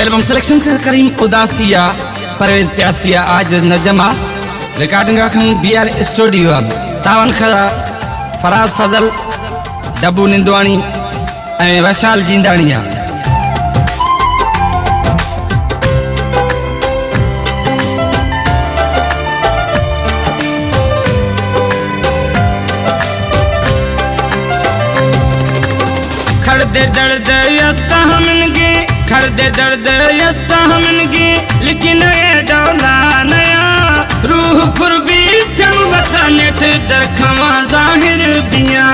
album selection करीम उदासिया परवेज प्यासिया आज Najma recording खन B R studio तावन खरा फराज फजल डब्बू निंदवाणी ए वैशाल जिंदाणिया खड़दे दर्द यस्ता हमनगे खड़दे दर्द यस्ता हमनगे लेकिन ये डोला नया रूह फुरबी चम वसानेट दरखवा जाहिर बिया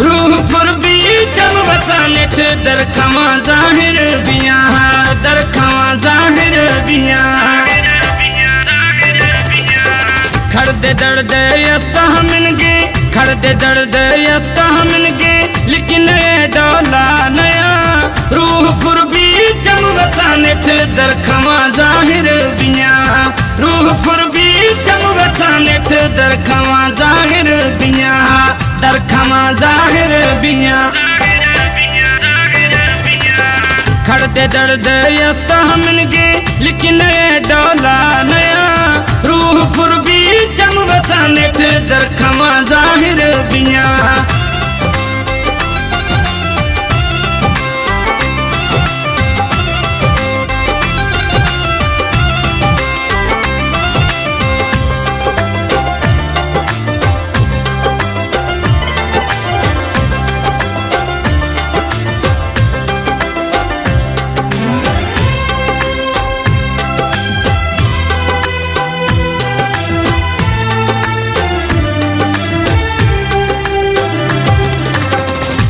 रूह फुरबी चम वसानेट दरखवा जाहिर बिया दरखवा जाहिर बिया खड़दे दर्द यस्ता हमनगे खड़दे दर्द यस्ता हमनगे लेकिन ये डोला नया रूह फुरबी चम वसानेट दरखवा जाहिर बिया रूह फुरबी चम वसानेट दरखवा जाहिर बिया दरखवा जाहिर बिया खड़दे दर्द यस्ता हमनगे लेकिन ये डोला नया रूह फुरबी चम वसानेट दरखवा जाहिर बिया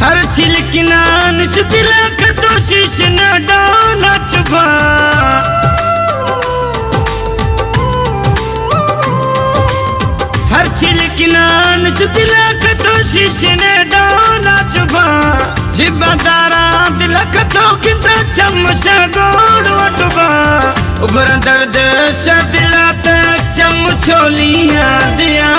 हर छिलकिना निश्चिला कतो शीश न डाला चुभा हर छिलकिना निश्चिला कतो शीश न डाला चुभा जिबादारा दिल कतो किंता चमशा गोड़ वटुबा उभर दर्द शदिला तक चम छोलियां दिया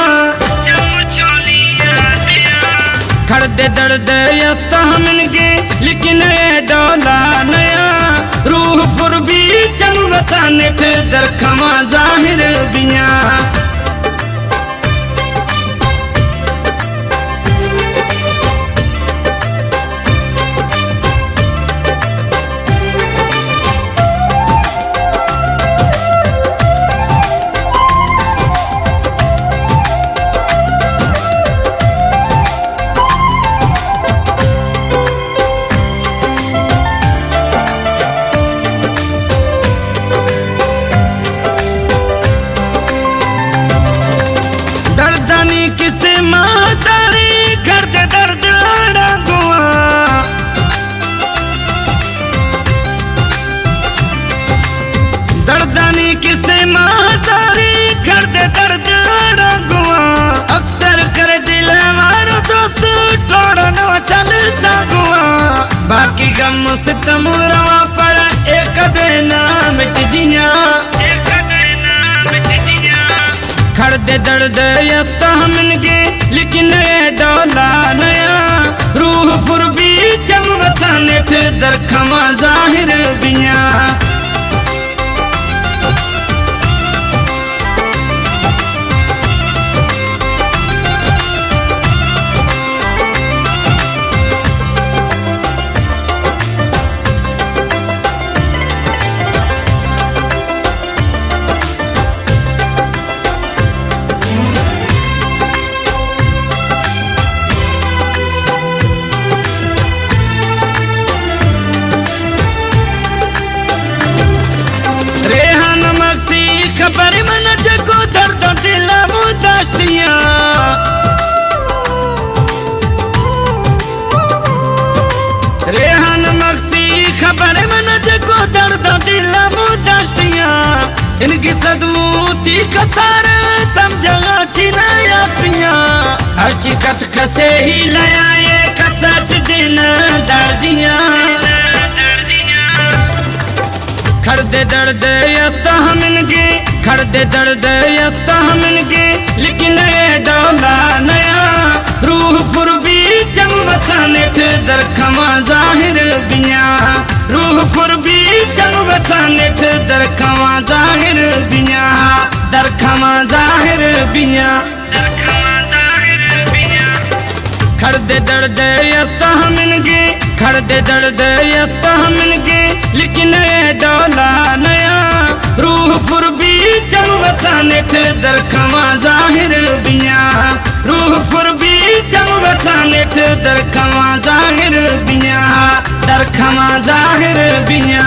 खड़दे दर्द यस्ता हमनगे लेकिन ये डोला नया रूह फुरबी चम वसानेट दरखवा जाहिर बिया किसे माचारी खड़दे दर्द गुआ दर्दानी किसे माचारी खड़दे दर्द गुआ अक्सर कर दिल मारो दोस्त तोड़ना चल सगुआ बाकी गम सितम रवा पर एक देना मिट जिया खड़दे दर्द यस्ता हमनगे लेकिन ये डोला नया रूह फुरबी चम वसानेट दरखवा जाहिर बिया खबर मन जगो दर्द दिल मुदाश्तिया रेहान मक्सी खबर मन जगो दर्द दिल मुदाश्तिया इनकी सदमूती कसार समझा चिनाया पिया हर चिकत कसे ही लया ये कसस दिन दर्जिया खड़दे दर्द यस्ता हमनगे खड़दे दर्द यस्ता हमनगे लेकिन ये डोला नया रूह फुरबी चम वसानेट दरखवा जाहिर बिया रूह फुरबी चम वसा ज़ाहिर बिया दरखमा ज़ाहिर बिया खड़दे दर्द यस्ता मिनगे खड़दे दर्द यस्ता मिनगे लेकिन ये डोला नया रूह फुरबी चम वसानेट दरखमा ज़ाहिर बिया रूह फुरबी चम वसानेट दरखमा ज़ाहिर बिया दरखमा ज़ाहिर बिया